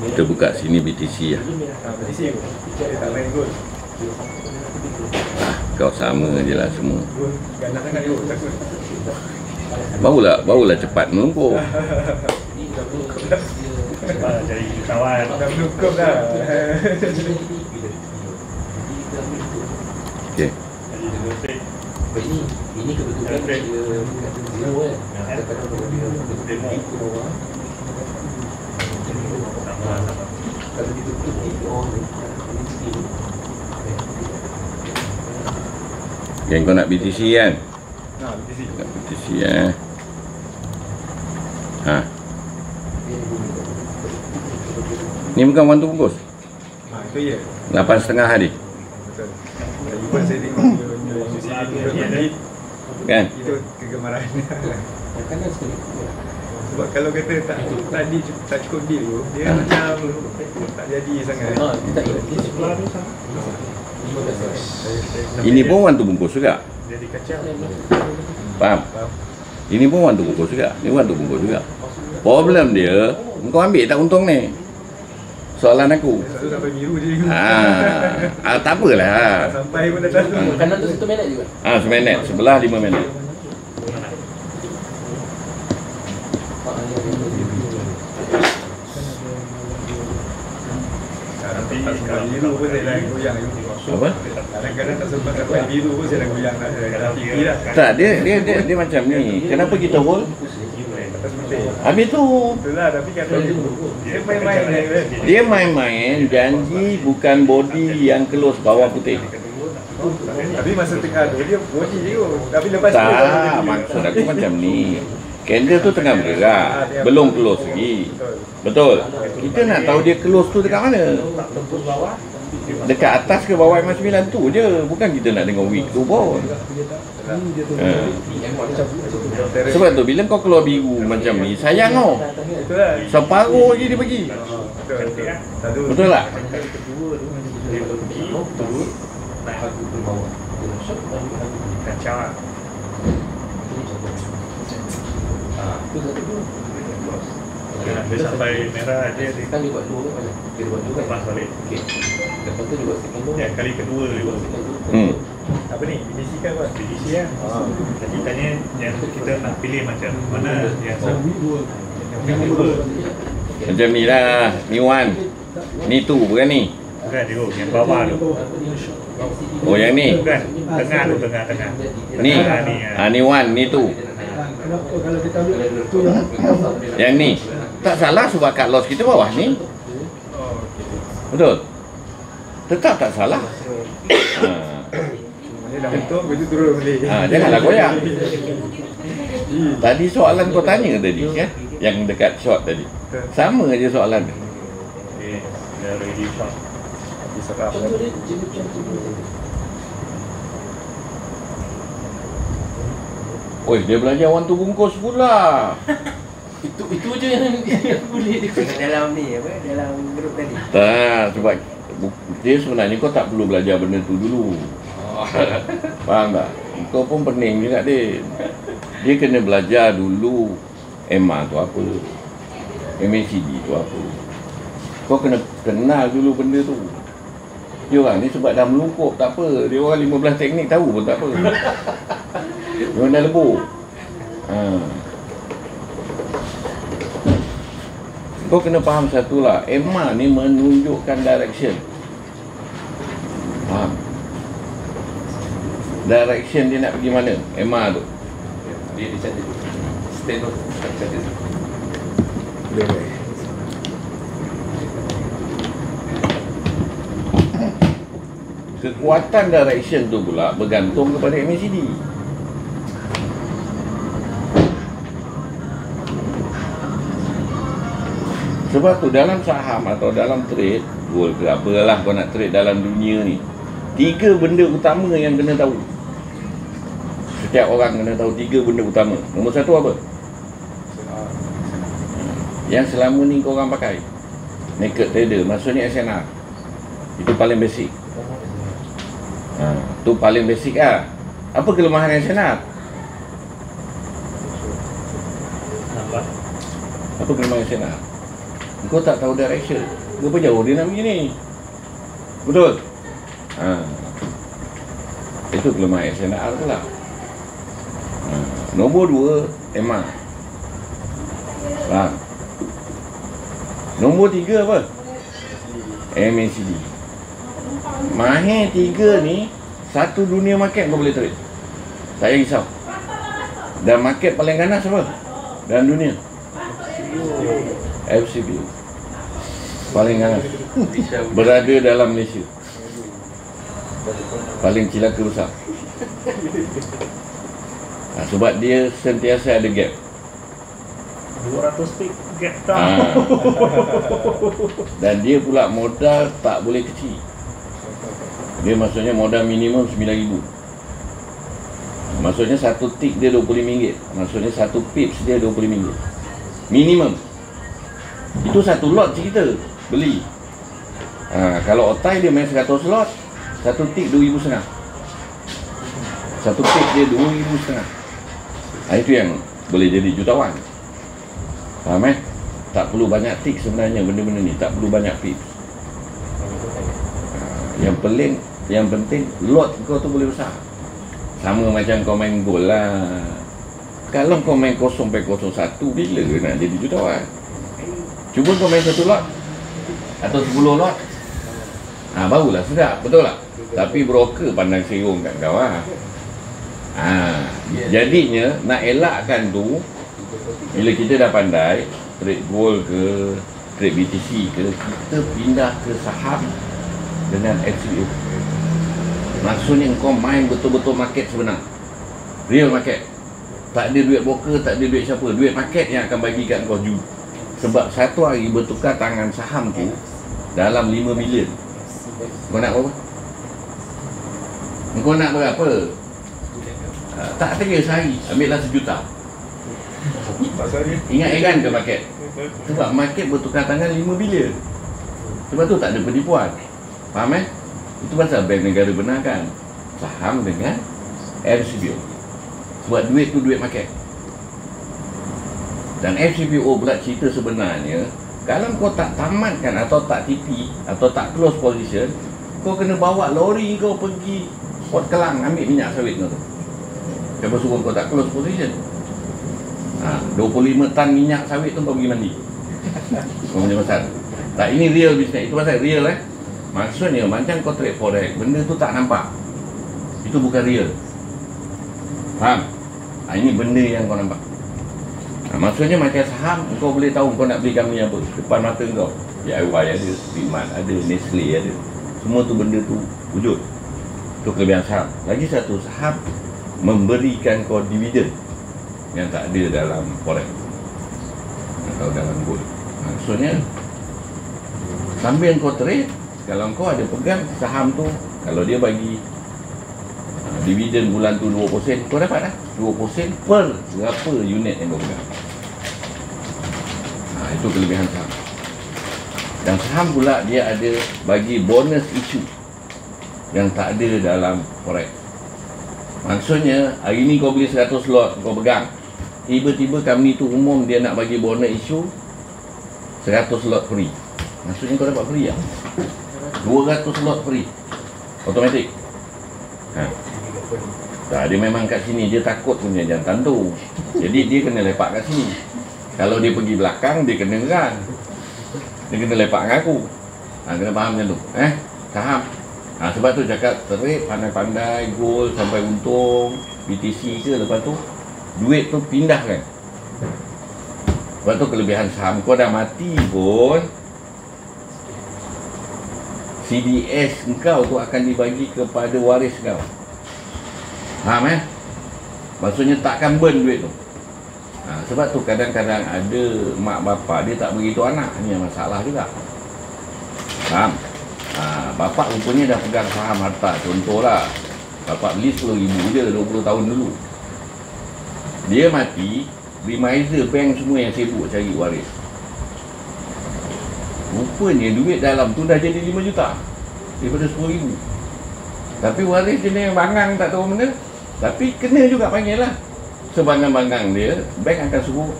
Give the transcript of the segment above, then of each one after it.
Kita buka sini BTC lah. BTC tu. Dia tak main gol. Kau sama je lah semua. Ganas sangat dia takut. Barulah cepat melumpur. Cepat cari kawan. Dah melukup dah. Okey. Ini kebetulan dia zero kan. Kadang-kadang dia ke bawah. Kalau ditutup Yang kau nak BTC kan? BTC. Nak BTC eh. Ha. Ni bukan wantu bungkus. Itu ya. 8.5 hari. Betul. Iwan saya tengok dia Kan? itu kegemaran. kanan sekali. Sebab kalau kata tak cukup deal tu, dia macam tak jadi sangat. Dia tak dia sebelah tu sama. Ini pun wantu bungkus juga. Jadi kacau. Faham? Ini pun wantu bungkus juga. Ini wantu bungkus juga. Problem dia, kau ambil tak untung ni? Soalan aku. Satu sampai biru je. Tak apalah. Sampai pun dah tahu. Kanan tu 1 minit juga. 1 minit, sebelah 5 minit. Kalau biru pun saya dah goyang. Apa? Kadang-kadang tak sempat sampai biru pun saya dah goyang dah. Dah tinggi dah. Tak, dia macam ni. Kenapa kita hold? Atas putih. Habis tu Betul lah, tapi kan dia main-main kan. dia main-main janji bukan body yang close bawah putih. Tapi masa tengah tu dia body je kot. Tapi lepas tu Tak, maksud aku macam ni. Candle tu tengah bergerak, belum close lagi. Betul. Kita nak tahu dia close tu dekat mana. Dekat atas ke bawah M9 tu je. Bukan kita nak tengok weak tu pun. Sebab tu bila kau keluar biru macam ni, sayang kau. Betul. Separuh je dia pergi. Betul. Betul tak? Kacau lah. Dia sampai merah dia Kan dia buat 2 kan? Dia buat 2 kan? lepas balik. Okey. Lepas tu dia buat second tu. Ya, kali kedua dia buat. Apa ni? BTC kan apa? BTC kan. Jadi tanya yang kita nak pilih macam mana yang Macam ni lah. Ni one. Ni two, bukan ni. bukan dia yang bawah tu. Oh yang ni. Bukan tengah tu tengah. Ni. Ni. Ni one, ni two. Kalau kita ambil tu Yang ni. Tak salah sebab cut loss kita bawah ni. Betul? Tetap tak salah. Dia dah untung, begitu turun balik. Janganlah goyang. Tadi soalan kau tanya tadi kan? Yang dekat short tadi. Sama je soalan. Okay, dah ready shot. Habis serap. Oi, dia belajar wantu bungkus pula. Itu je yang boleh dia. Dalam ni apa? Dalam grup tadi. Tak, sebab dia sebenarnya kau tak perlu belajar benda tu dulu. Faham tak? Kau pun pening juga dia. Dia kena belajar dulu MA tu apa, MACD tu apa. Kau kena kenal dulu benda tu. Dia orang ni sebab dah melungkup tak apa. Dia orang 15 teknik tahu pun tak apa. Dia orang dah lebur. Kau kena faham satu lah. MA ni menunjukkan direction. Faham? Direction dia nak pergi mana? MA tu. Dia catat stand tu. Catat. Kekuatan direction tu pula bergantung kepada MACD. Sebab tu dalam saham atau dalam trade, gold ke apalah kau nak trade dalam dunia ni, 3 benda utama yang kena tahu. Setiap orang kena tahu 3 benda utama. Nombor 1 apa? Yang selama ni kau orang pakai naked trader, maksudnya SNR. Itu paling basic. Tu paling basic lah. Apa kelemahan SNR? Apa kelemahan SNR? Kau tak tahu direction. Berapa jauh dia nak pergi ni? Betul? Itu kelemahan SNR pula. Nombor 2, EMA. Faham? Nombor 3 apa? MACD. Mahir 3 ni satu dunia market kau boleh trade. Tak payah risau. Dan market paling ganas apa dalam dunia? FCBO. Paling ganas. Berada dalam Malaysia. Paling cilaka besar. Sebab dia sentiasa ada gap. 200 tick gap down. Dan dia pula modal tak boleh kecil. Dia maksudnya modal minimum RM9,000. Maksudnya satu tick dia RM25. Maksudnya satu pips dia RM25. Minimum. Itu satu lot cerita beli. Kalau otai dia main 100 lot, satu tick RM2,500. Satu pips dia RM2,500. Itu yang boleh jadi jutawan. Faham tak perlu banyak tick sebenarnya benda-benda ni. Tak perlu banyak pips. Yang penting lot kau tu boleh besar. Sama macam kau main gol lah. Kalau kau main 0.01, bila nak jadi jutawan? Cuba kau main 1 lot atau 10 lot, barulah sedap, betul tak? Tapi broker pandang serong kat kau lah. Jadinya nak elakkan tu, bila kita dah pandai trade gold ke, trade BTC ke, kita pindah ke saham dengan FCBO. Maksudnya kau main betul-betul market sebenar, real market. Tak ada duit broker, tak ada duit siapa, duit market yang akan bagi kat kau juru. Sebab satu hari bertukar tangan saham tu dalam 5 bilion. Kau nak berapa? Kau nak berapa? Tak kira sehari, ambillah 1 juta. Ingat kan ke market? Sebab market bertukar tangan 5 bilion. Sebab tu tak ada penipuan. Faham Itu pasal bank negara benarkan saham dengan FCBO. Sebab duit tu duit market. Dan FCBO pula cerita sebenarnya, kalau kau tak tamatkan atau tak TP atau tak close position, kau kena bawa lori kau pergi Port Kelang ambil minyak sawit kau tu. Siapa suruh kau tak close position? 25 tan minyak sawit tu kau pergi mandi. Kau punya pasal. Tak, ini real business. Itu pasal real Maksudnya macam kau trade forex, benda tu tak nampak. Itu bukan real. Faham? Ini benda yang kau nampak. Maksudnya macam saham, kau boleh tahu kau nak beli company apa depan mata kau. DIY ada, Primat ada, Nestle ada. Semua tu benda tu wujud. Itu kelebihan saham. Lagi satu, saham memberikan kau dividen yang tak ada dalam forex atau dalam gold. Maksudnya sambil kau trade, kalau kau ada pegang saham tu, kalau dia bagi dividen bulan tu 2%, kau dapat 2% per berapa unit yang kau pegang. Itu kelebihan saham. Dan saham pula dia ada bagi bonus issue yang tak ada dalam forex. Maksudnya hari ni kau beli 100 lot, kau pegang, tiba-tiba company tu umum dia nak bagi bonus issue 100 lot free. Maksudnya kau dapat free 200 slot free automatic. Dia memang kat sini dia takut punya jantan tu, jadi dia kena lepak kat sini. Kalau dia pergi belakang, dia kena run, dia kena lepak dengan aku. Kena faham macam tu saham. Sebab tu cakap trade pandai-pandai, gold sampai untung, BTC ke, lepas tu duit tu pindahkan. Sebab tu kelebihan saham, kau dah mati pun CDS engkau tu akan dibagi kepada waris kau. Faham Maksudnya takkan burn duit tu. Sebab tu kadang-kadang ada mak bapa dia tak beritahu anak, ni masalah juga. Faham? Bapak rupanya dah pegang saham harta. Contohlah, bapak beli 10,000 je 20 tahun dulu. Dia mati, reminder bank semua yang sibuk cari waris. Rupanya duit dalam tu dah jadi 5 juta daripada 10,000. Tapi waris jenis yang bangang tak tahu mana. Tapi kena juga panggil lah. Sebangang-bangang dia, bank akan suruh,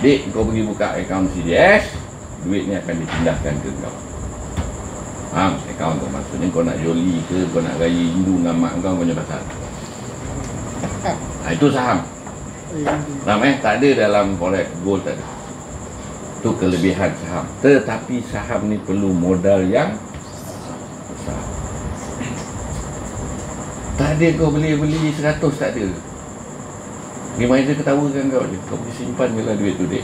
Dek, kau pergi buka akaun CDS, duit ni akan dipindahkan ke kau. Faham? Account tu maksudnya kau nak joli ke, kau nak raya Hindu dengan mak kau punya pasal. Itu saham. Faham tak ada dalam forex, gold tak ada. Itu kelebihan saham. Tetapi saham ni perlu modal yang besar. Tak ada kau beli 100, tak ada. Advisor ketawakan kau je. Kau boleh simpan je lah duit tu dek.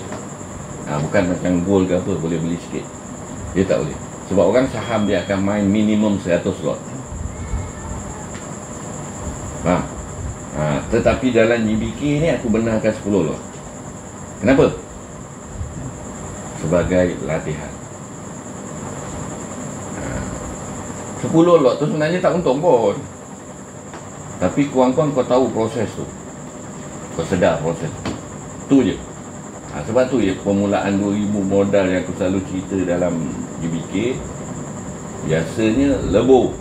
Bukan macam gold ke apa, boleh beli sikit. Dia tak boleh. Sebab orang saham dia akan main minimum 100 lot. Faham? Tetapi dalam GBK ni aku benarkan 10 lot. Kenapa? Sebagai latihan. 10 lot tu sebenarnya tak untung pun. Tapi kurang-kurang kau tahu proses tu. Kau sedar proses tu. Tu je. Sebab tu ya permulaan 2000 modal yang aku selalu cerita dalam GBK biasanya lebur.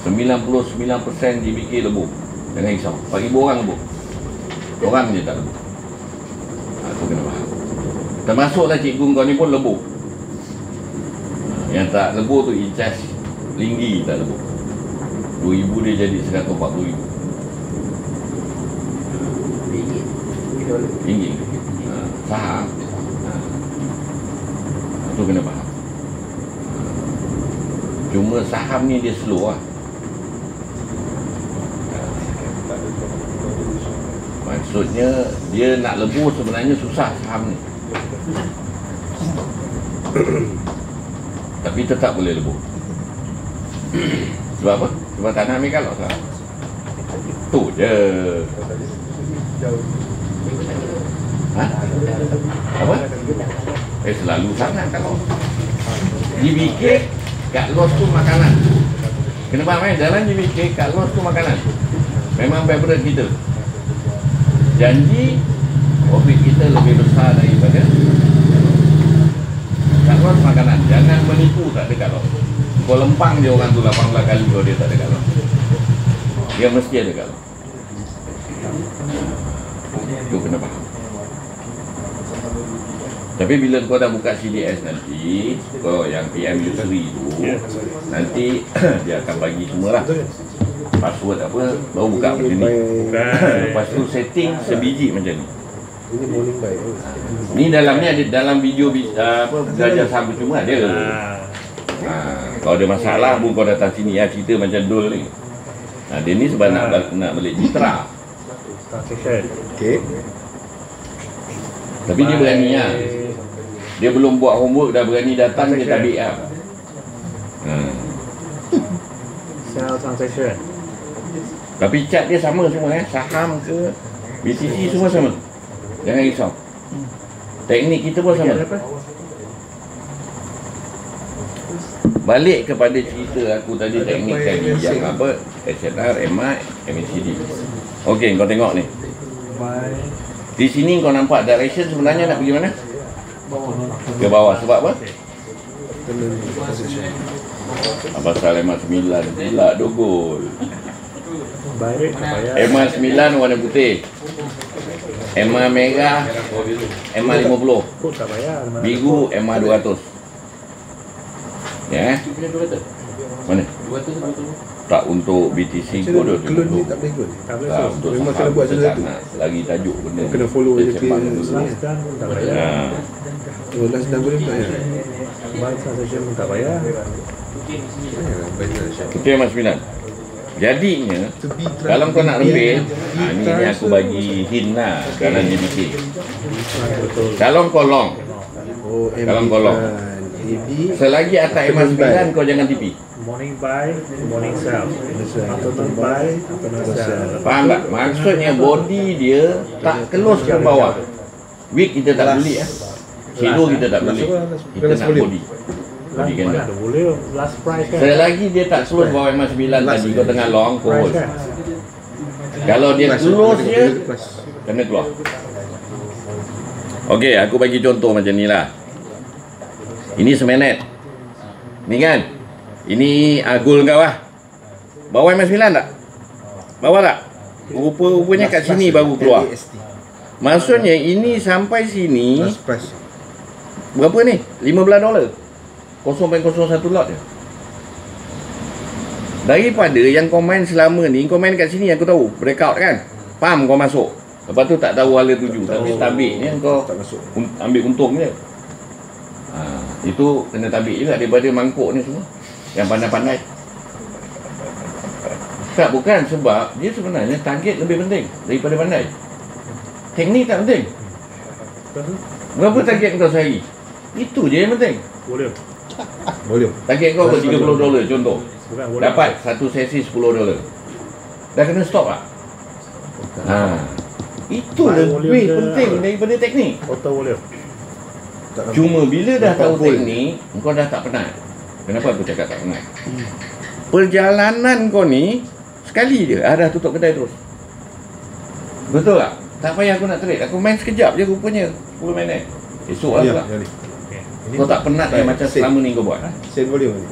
99% GBK lebur. Jangan risau. 4,000 orang lebur. Orang je tak lebur. Aku kena faham. Termasuklah cikgu kau ni pun lebur. Yang tak lebur tu Ijaz Linggi tak lebur. 2,000 dia jadi 140,000. Tinggi. Faham? Itu kena faham. Cuma saham ni dia slow lah. Maksudnya dia nak lebur sebenarnya susah saham ni. Tapi tetap boleh lebur. Sebab apa? Sebab tak nak ambil kalau saham. Tu je. Apa? Selalu sangat kalau GBK kat los tu makanan. Kena faham jalan GBK kat los tu makanan. Memang favorite kita. Janji profit kita lebih besar daripada kat los makanan. Jangan menipu tak ada kat los. Kau lempang je orang tu 18 kali kalau dia tak ada kat los. Dia mesti ada kat los. Itu kena faham. Tapi bila kau dah buka CDS nanti, kau yang PM usury tu, nanti dia akan bagi semualah password apa, baru buka macam ni. Lepas tu setting sebiji macam ni. Ni dalamnya ada dalam video apa belajar saham percuma ada. Kalau ada masalah pun kau datang sini cerita macam Dul ni. Dia ni sebab nak balik Mitra. Okay. Tapi dia berani lah. Dia belum buat homework dah berani datang dia tabik lah. Sell transaction. Tapi chart dia sama semua saham ke BTC semua sama. Jangan risau. Teknik kita pun sama. Balik kepada cerita aku tadi teknik tadi yang apa SNR, MI, MACD. Okey, kau tengok ni. Di sini kau nampak direction sebenarnya nak pergi mana? Ke bawah. Sebab apa? Pasal MA9 pula dogol. MA9 warna putih. MA merah MA50. Biru MA200. Ya. Mana? Tak untuk BTC Clone tu ni tak boleh clone. tak untuk Memang saham kena buat kita satu-satu. tak nak lagi tajuk benda ni. Kena follow je Sembang clear. dulu. Tak bayar. Oh, last dah boleh tak ya? Buy transaction pun tak bayar. Itu yang mas 9. Jadinya kalau kau nak rempil, ni aku bagi hint lah dalam JBK. Kalau kau long, Oh, Kalau kau long. AB selagi atas MA9 kau jangan TP. Morning buy, morning sell. Afternoon buy, afternoon sell. Faham tak? Maksudnya body dia tak close ke bawah. Week kita tak beli Shadow kita tak beli. Kita nak body. Body Mana ganda. ada boleh last price kan? Selagi dia tak close bawah MA9 tadi kau tengah long kau hold. Price kan? Kalau dia close je kena keluar. Okey, aku bagi contoh macam ni lah. Ini semenet. Ni kan? Ini gold kau lah. Bawah MA9 tak? Bawah tak? Rupanya kat sini baru keluar. Maksudnya ini sampai sini last price. berapa ni? $15. 0.01 lot je. Daripada yang kau main selama ni, kau main kat sini aku tahu, breakout kan. Pam kau masuk. Lepas tu tak tahu hala tuju. Tapi tabik ni kau tak masuk. ambil untung je. Itu kena tabik juga daripada mangkuk ni semua. Yang pandai-pandai. Tak, bukan, sebab dia sebenarnya target lebih penting daripada pandai. Teknik tak penting. Berapa target kau sehari? Itu je yang penting. Boleh. Volume. Target kau apa? $30 contoh. Bukan boleh. Dapat satu sesi $10. Dah kena stop tak? Itu lebih penting daripada teknik. Auto boleh. Cuma bila dah Dapat tahu goal. teknik, kau dah tak penat. Kenapa aku cakap tak penat? Perjalanan kau ni sekali je, dah tutup kedai terus. Betul tak? Tak payah aku nak trade. Aku main sekejap je rupanya 10 minit. Esok lah Ya, pula. ya ni. Okay. Kau tak penat Baik, macam save. selama ni kau buat. Same volume ni.